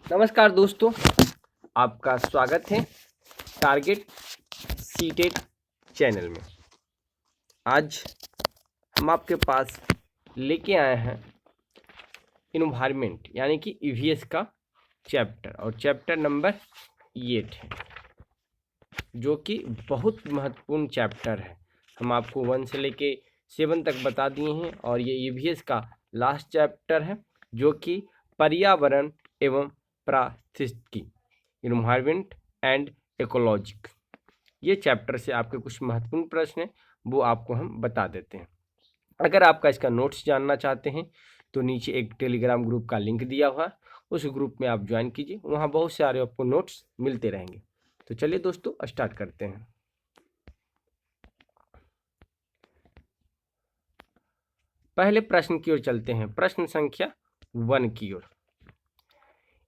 नमस्कार दोस्तों, आपका स्वागत है टारगेट सीटेट चैनल में। आज हम आपके पास लेके आए हैं इन्वायरमेंट यानी कि ईवीएस का चैप्टर और चैप्टर नंबर 8 है, जो कि बहुत महत्वपूर्ण चैप्टर है। हम आपको 1 से लेके 7 तक बता दिए हैं और ये ईवीएस का लास्ट चैप्टर है, जो कि पर्यावरण एवं पारिस्थितिकी, इन्वायरमेंट एंड इकोलॉजिक, ये चैप्टर से आपके कुछ महत्वपूर्ण प्रश्न हैं, वो आपको हम बता देते हैं। अगर आपका इसका नोट्स जानना चाहते हैं तो नीचे एक टेलीग्राम ग्रुप का लिंक दिया हुआ है, उस ग्रुप में आप ज्वाइन कीजिए, वहाँ बहुत सारे आपको नोट्स मिलते रहेंगे। तो चलिए दोस्तों, स्टार्ट करते हैं। पहले प्रश्न की ओर चलते हैं, प्रश्न संख्या 1 की ओर।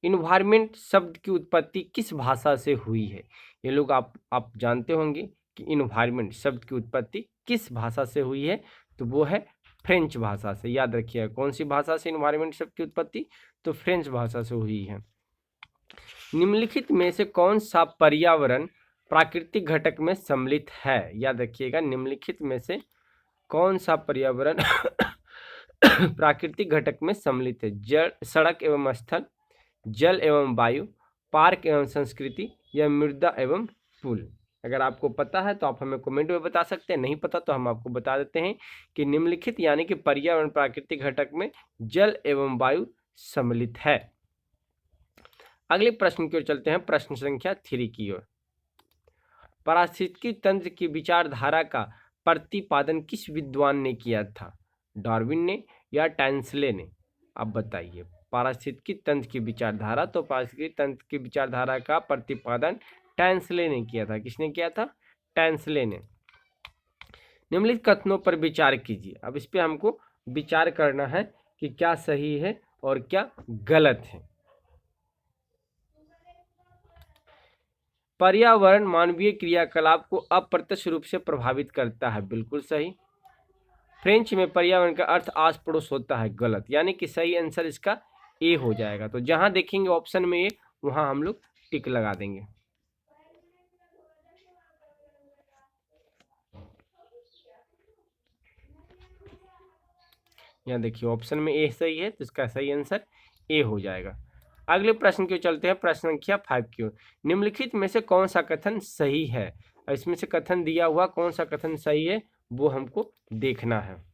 इन्वायरमेंट शब्द की उत्पत्ति किस भाषा से हुई है? ये लोग आप जानते होंगे कि इन्वायरमेंट शब्द की उत्पत्ति किस भाषा से हुई है, तो वो है फ्रेंच भाषा से। याद रखिएगा, कौन सी भाषा से इन्वायरमेंट शब्द की उत्पत्ति? तो फ्रेंच भाषा से हुई है। निम्नलिखित में से कौन सा पर्यावरण प्राकृतिक घटक में सम्मिलित है? याद रखिएगा, निम्नलिखित में से कौन सा पर्यावरण प्राकृतिक घटक में सम्मिलित है? जल, सड़क एवं स्थल, जल एवं वायु, पार्क एवं संस्कृति, या मृदा एवं पुल। अगर आपको पता है तो आप हमें कमेंट में बता सकते हैं, नहीं पता तो हम आपको बता देते हैं कि निम्नलिखित यानी कि पर्यावरण प्राकृतिक घटक में जल एवं वायु सम्मिलित है। अगले प्रश्न की ओर चलते हैं, प्रश्न संख्या 3 की ओर। पारिस्थितिकी तंत्र की विचारधारा का प्रतिपादन किस विद्वान ने किया था? डार्विन ने या टैंसले ने? अब बताइए। पारिस्थितिकी तंत्र की विचारधारा, तो पारिस्थितिकी तंत्र की विचारधारा का प्रतिपादन टैंसले ने किया था। किसने किया था? टैंसले ने। निम्नलिखित कथनों पर विचार कीजिए। अब इस पे हमको विचार करना है कि क्या सही है और क्या गलत है। पर्यावरण मानवीय क्रियाकलाप को अप्रत्यक्ष रूप से प्रभावित करता है, बिल्कुल सही। फ्रेंच में पर्यावरण का अर्थ आस पड़ोस होता है, गलत। यानी कि सही आंसर इसका ए हो जाएगा। तो जहां देखेंगे ऑप्शन में ए, वहां हम लोग टिक लगा देंगे। यहाँ देखिए ऑप्शन में ए सही है, तो इसका सही आंसर ए हो जाएगा। अगले प्रश्न की ओर चलते हैं, प्रश्न संख्या 5 की ओर। निम्नलिखित में से कौन सा कथन सही है? इसमें से कथन दिया हुआ कौन सा कथन सही है वो हमको देखना है।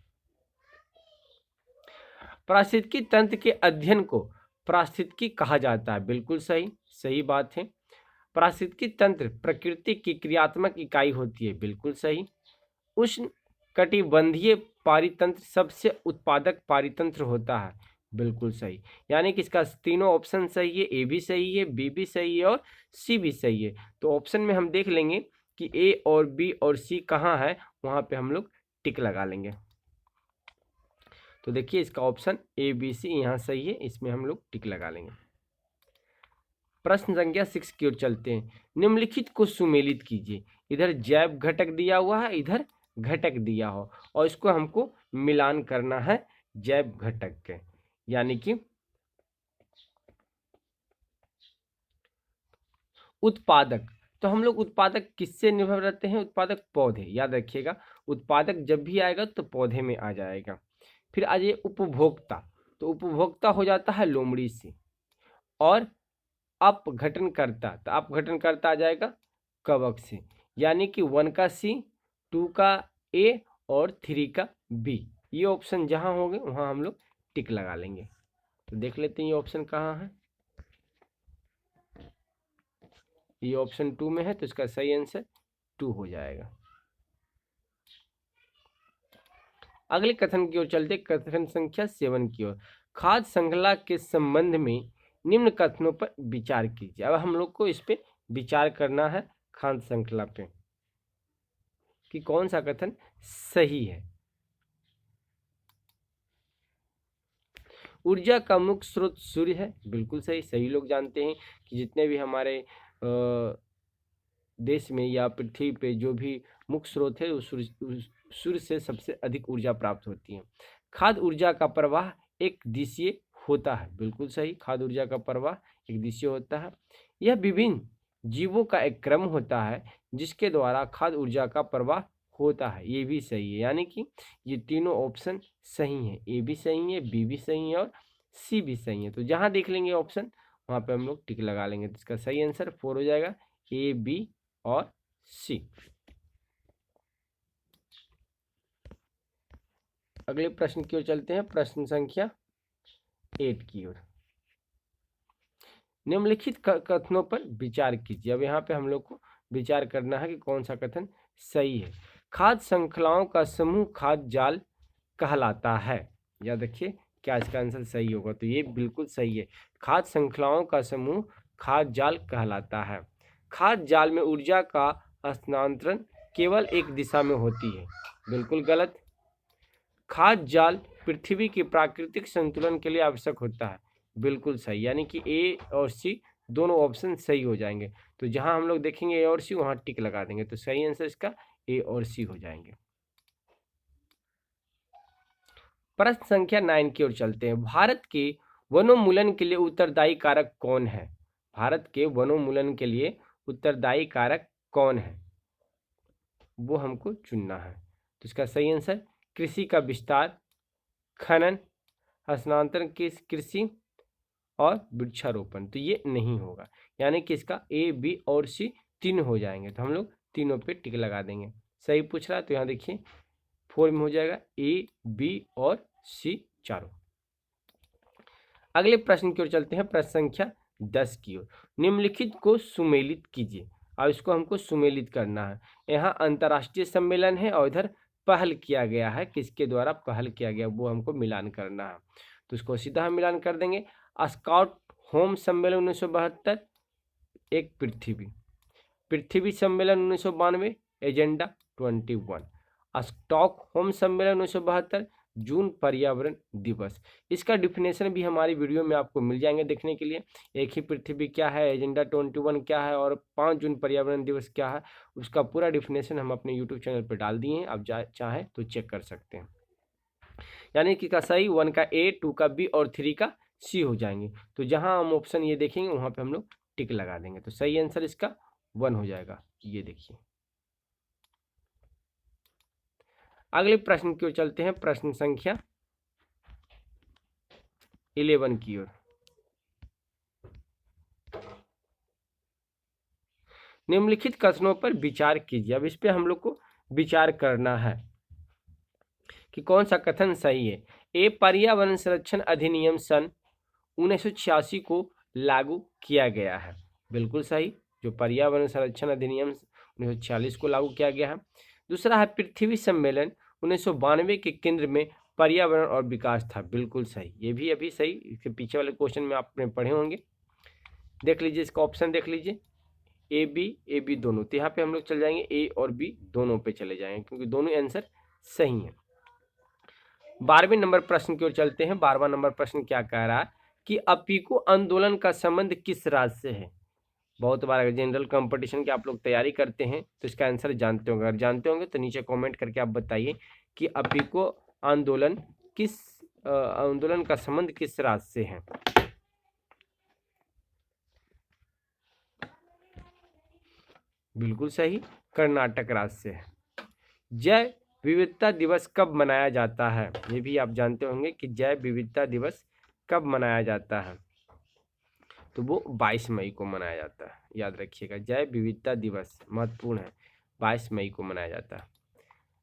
पारिस्थितिकी तंत्र के अध्ययन को पारिस्थितिकी कहा जाता है, बिल्कुल सही, सही बात है। पारिस्थितिकी तंत्र प्रकृति की क्रियात्मक इकाई होती है, बिल्कुल सही। उष्ण कटिबंधीय पारितंत्र सबसे उत्पादक पारितंत्र होता है, बिल्कुल सही। यानी कि इसका तीनों ऑप्शन सही है, ए भी सही है, बी भी सही है और सी भी सही है। तो ऑप्शन में हम देख लेंगे कि ए और बी और सी कहाँ है, वहाँ पे हम लोग टिक लगा लेंगे। तो देखिए इसका ऑप्शन ए बी सी यहाँ सही है, इसमें हम लोग टिक लगा लेंगे। प्रश्न संख्या 6 की ओर चलते हैं। निम्नलिखित को सुमेलित कीजिए। इधर जैव घटक दिया हुआ है, इधर घटक दिया हो, और इसको हमको मिलान करना है जैव घटक के। यानी कि उत्पादक, तो हम लोग उत्पादक किससे निर्भर रहते हैं? उत्पादक पौधे। याद रखिएगा, उत्पादक जब भी आएगा तो पौधे में आ जाएगा। फिर आ जाइए उपभोक्ता, तो उपभोक्ता हो जाता है लोमड़ी से। और अपघटन करता, तो अपघटन करता आ जाएगा कवक से। यानी कि 1 का सी, 2 का ए और 3 का बी। ये ऑप्शन जहां होंगे वहां हम लोग टिक लगा लेंगे। तो देख लेते हैं ये ऑप्शन कहाँ है। ये ऑप्शन 2 में है, तो इसका सही आंसर 2 हो जाएगा। अगले कथन की ओर चलते, कथन संख्या 7 की ओर। खाद्य श्रृंखला के संबंध में निम्न कथनों पर विचार कीजिए। अब हम लोग को इस पे विचार करना है, खाद्य श्रृंखला पे, कि कौन सा कथन सही है। ऊर्जा का मुख्य स्रोत सूर्य है, बिल्कुल सही। सही लोग जानते हैं कि जितने भी हमारे देश में या पृथ्वी पे जो भी मुख्य स्रोत है, उस सूर्य से सबसे अधिक ऊर्जा प्राप्त होती है। खाद्य ऊर्जा का प्रवाह एक दिशीय होता है। बिल्कुल सही, खाद्य ऊर्जा का प्रवाह एक दिशीय होता है। यह विभिन्न जीवों का एक क्रम होता है जिसके द्वारा खाद्य ऊर्जा का प्रवाह होता है। ये भी सही है, यानी कि ये तीनों ऑप्शन सही है। ए भी सही है, बी भी सही है और सी भी सही है। तो जहां देख लेंगे ऑप्शन वहां पे हम लोग टिक लगा लेंगे। तो इसका सही आंसर 4 हो जाएगा, ए, बी और सी। अगले प्रश्न की ओर चलते हैं, प्रश्न संख्या 8 की ओर। निम्नलिखित कथनों पर विचार कीजिए। अब यहाँ पे हम लोग को विचार करना है कि कौन सा कथन सही है। खाद्य श्रृंखलाओं का समूह खाद्य जाल कहलाता है। याद रखिए क्या इसका आंसर सही होगा। तो ये बिल्कुल सही है, खाद्य श्रृंखलाओं का समूह खाद्य जाल कहलाता है। खाद्य जाल में ऊर्जा का हस्तांतरण केवल एक दिशा में होती है। बिल्कुल गलत। खाद्य जाल पृथ्वी के प्राकृतिक संतुलन के लिए आवश्यक होता है। बिल्कुल सही, यानी कि ए और सी दोनों ऑप्शन सही हो जाएंगे। तो जहां हम लोग देखेंगे ए और सी वहां टिक लगा देंगे। तो सही आंसर इसका ए और सी हो जाएंगे। प्रश्न संख्या 9 की ओर चलते हैं। भारत के वनोन्मूलन के लिए उत्तरदायी कारक कौन है? भारत के वनोन्मूलन के लिए उत्तरदायी कारक कौन है, वो हमको चुनना है। तो इसका सही आंसर कृषि का विस्तार, खनन, हस्तांतरण की कृषि और वृक्षारोपण। तो ये नहीं होगा, यानी कि इसका ए, बी और सी तीन हो जाएंगे। तो हम लोग तीनों पे टिक लगा देंगे। सही पूछ रहा है तो यहाँ देखिए 4 में हो जाएगा, ए, बी और सी चारों। अगले प्रश्न की ओर चलते हैं, प्रश्न संख्या 10 की ओर। निम्नलिखित को सुमेलित कीजिए। अब इसको हमको सुमेलित करना है। यहाँ अंतर्राष्ट्रीय सम्मेलन है और इधर पहल किया गया है, किसके द्वारा पहल किया गया वो हमको मिलान करना है। तो इसको सीधा हम मिलान कर देंगे। स्कॉट होम सम्मेलन 1972, एक पृथ्वी सम्मेलन 1992, एजेंडा 21। स्टॉक होम सम्मेलन 1972, जून पर्यावरण दिवस। इसका डिफिनेशन भी हमारी वीडियो में आपको मिल जाएंगे देखने के लिए। एक ही पृथ्वी क्या है, एजेंडा 21 क्या है और 5 जून पर्यावरण दिवस क्या है, उसका पूरा डिफिनेशन हम अपने यूट्यूब चैनल पर डाल दिए हैं। आप चाहें तो चेक कर सकते हैं। यानी कि का सही 1 का ए, 2 का बी और 3 का सी हो जाएंगे। तो जहां हम ऑप्शन ये देखेंगे वहां पे हम लोग टिक लगा देंगे। तो सही आंसर इसका 1 हो जाएगा। ये देखिए। अगले प्रश्न की ओर चलते हैं, प्रश्न संख्या 11 की ओर। निम्नलिखित कथनों पर विचार कीजिए। अब इस पे हम लोग को विचार करना है कि कौन सा कथन सही है। ए, पर्यावरण संरक्षण अधिनियम सन 1986 को लागू किया गया है। बिल्कुल सही, जो पर्यावरण संरक्षण अधिनियम 1946 को लागू किया गया है। दूसरा है पृथ्वी सम्मेलन 1992 के केंद्र में पर्यावरण और विकास था। बिल्कुल सही, ये भी अभी सही। इसके पीछे वाले क्वेश्चन में आपने पढ़े होंगे, देख लीजिए इसका ऑप्शन देख लीजिए, ए बी दोनों। तो यहाँ पे हम लोग चल जाएंगे ए और बी दोनों पे चले जाएंगे क्योंकि दोनों आंसर सही है। 12वें नंबर प्रश्न की ओर चलते हैं। 12वां नंबर प्रश्न क्या कह रहा है कि अपिको आंदोलन का संबंध किस राज्य से है? बहुत बार जनरल कंपटीशन की आप लोग तैयारी करते हैं तो इसका आंसर जानते होंगे। अगर जानते होंगे तो नीचे कमेंट करके आप बताइए कि अपिको आंदोलन का संबंध किस राज्य से है। बिल्कुल सही, कर्नाटक राज्य से है। जैव विविधता दिवस कब मनाया जाता है? ये भी आप जानते होंगे कि जैव विविधता दिवस कब मनाया जाता है। तो वो 22 मई को मनाया जाता है। याद रखिएगा, जैव विविधता दिवस महत्वपूर्ण है, 22 मई को मनाया जाता है।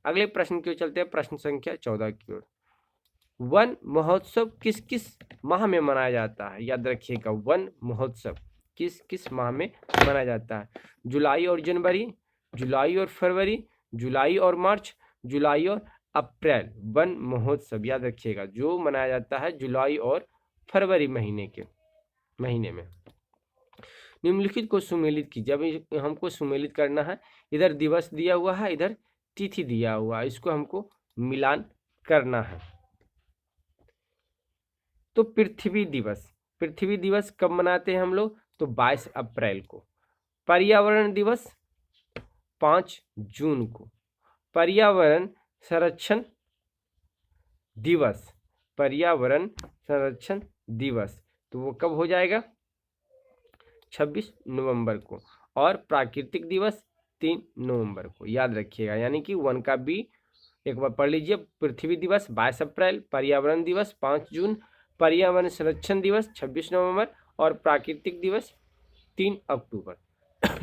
अगले प्रश्न की ओर चलते हैं, प्रश्न संख्या 14 की ओर। वन महोत्सव किस किस माह में मनाया जाता है? याद रखिएगा, वन महोत्सव किस किस माह में मनाया जाता है? जुलाई और जनवरी, जुलाई और फरवरी, जुलाई और मार्च, जुलाई और अप्रैल। वन महोत्सव याद रखिएगा जो मनाया जाता है जुलाई और फरवरी महीने में। निम्नलिखित को सुमेलित कीजिए। अब हमको सुमेलित करना है। इधर दिवस दिया हुआ है, इधर तिथि दिया हुआ है, इसको हमको मिलान करना है। तो पृथ्वी दिवस कब मनाते हैं हम लोग? तो 22 अप्रैल को। पर्यावरण दिवस 5 जून को। पर्यावरण संरक्षण दिवस, तो वो कब हो जाएगा 26 नवंबर को। और प्राकृतिक दिवस 3 नवंबर को, याद रखिएगा। यानी कि 1 का बी एक बार पढ़ लीजिए। पृथ्वी दिवस 22 अप्रैल, पर्यावरण दिवस 5 जून, पर्यावरण संरक्षण दिवस 26 नवंबर और प्राकृतिक दिवस 3 अक्टूबर।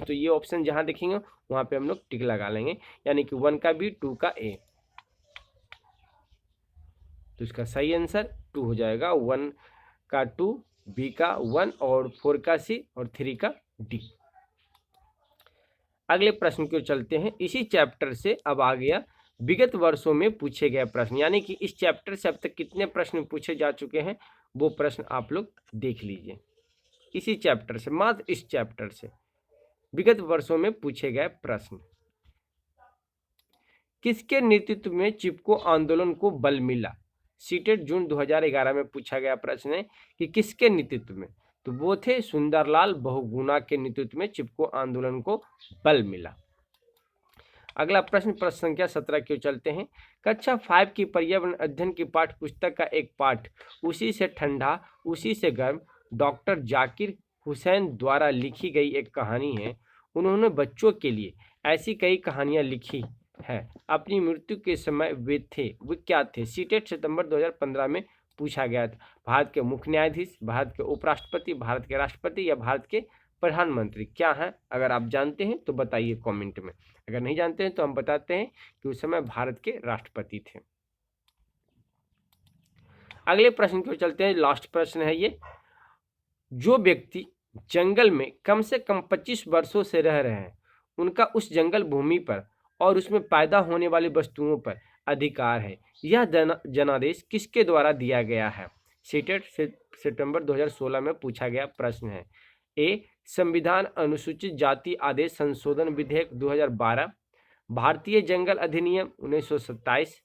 तो ये ऑप्शन जहां देखेंगे वहां पे हम लोग टिक लगा लेंगे, यानी कि 1 का बी, 2 का ए। तो इसका सही आंसर 2 हो जाएगा। 1 का 2, बी का 1 और 4 का सी और 3 का डी। अगले प्रश्न की ओर चलते हैं। इसी चैप्टर से अब आ गया विगत वर्षों में पूछे गए प्रश्न, यानी कि इस चैप्टर से अब तक कितने प्रश्न पूछे जा चुके हैं वो प्रश्न आप लोग देख लीजिए। इसी चैप्टर से, मात्र इस चैप्टर से विगत वर्षों में पूछे गए प्रश्न। किसके नेतृत्व में चिपको आंदोलन को बल मिला? सीटेट जून 2011 में पूछा गया प्रश्न है कि किसके नेतृत्व में, तो वो थे सुंदरलाल बहुगुणा के नेतृत्व में चिपको आंदोलन को बल मिला। अगला प्रश्न संख्या 17 की ओर चलते हैं। कक्षा 5 की पर्यावरण अध्ययन की पाठ्य पुस्तक का एक पाठ उसी से ठंडा उसी से गर्म डॉक्टर जाकिर हुसैन द्वारा लिखी गई एक कहानी है। उन्होंने बच्चों के लिए ऐसी कई कहानियां लिखी है। अपनी मृत्यु के समय वे क्या थे? सीटेट सितंबर 2015 में पूछा गया था। भारत के मुख्य न्यायाधीश, भारत के उपराष्ट्रपति, भारत के राष्ट्रपति या भारत के प्रधानमंत्री क्या है? अगर आप जानते हैं तो बताइए कमेंट में, अगर नहीं जानते हैं तो हम बताते हैं कि उस समय भारत के राष्ट्रपति थे। अगले प्रश्न की ओर चलते हैं। लास्ट प्रश्न है ये। जो व्यक्ति जंगल में कम से कम 25 वर्षों से रह रहे हैं उनका उस जंगल भूमि पर और उसमें पैदा होने वाली वस्तुओं पर अधिकार है। यह जनादेश किसके द्वारा दिया गया है? सीटेट सितंबर 2016 में पूछा गया प्रश्न है। ए, संविधान अनुसूचित जाति आदेश संशोधन विधेयक 2012, भारतीय जंगल अधिनियम 1927,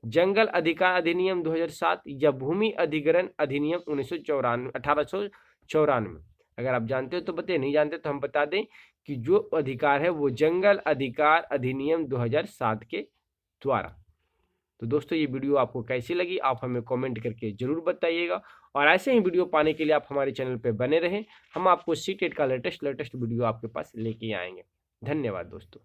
जंगल अधिकार अधिनियम 2007 या भूमि अधिग्रहण अधिनियम 1894। अगर आप जानते हो तो बताइए, नहीं जानते तो हम बता दें कि जो अधिकार है वो जंगल अधिकार अधिनियम 2007 के द्वारा। तो दोस्तों ये वीडियो आपको कैसी लगी आप हमें कमेंट करके जरूर बताइएगा, और ऐसे ही वीडियो पाने के लिए आप हमारे चैनल पर बने रहें। हम आपको सीटेट का लेटेस्ट वीडियो आपके पास लेके आएंगे। धन्यवाद दोस्तों।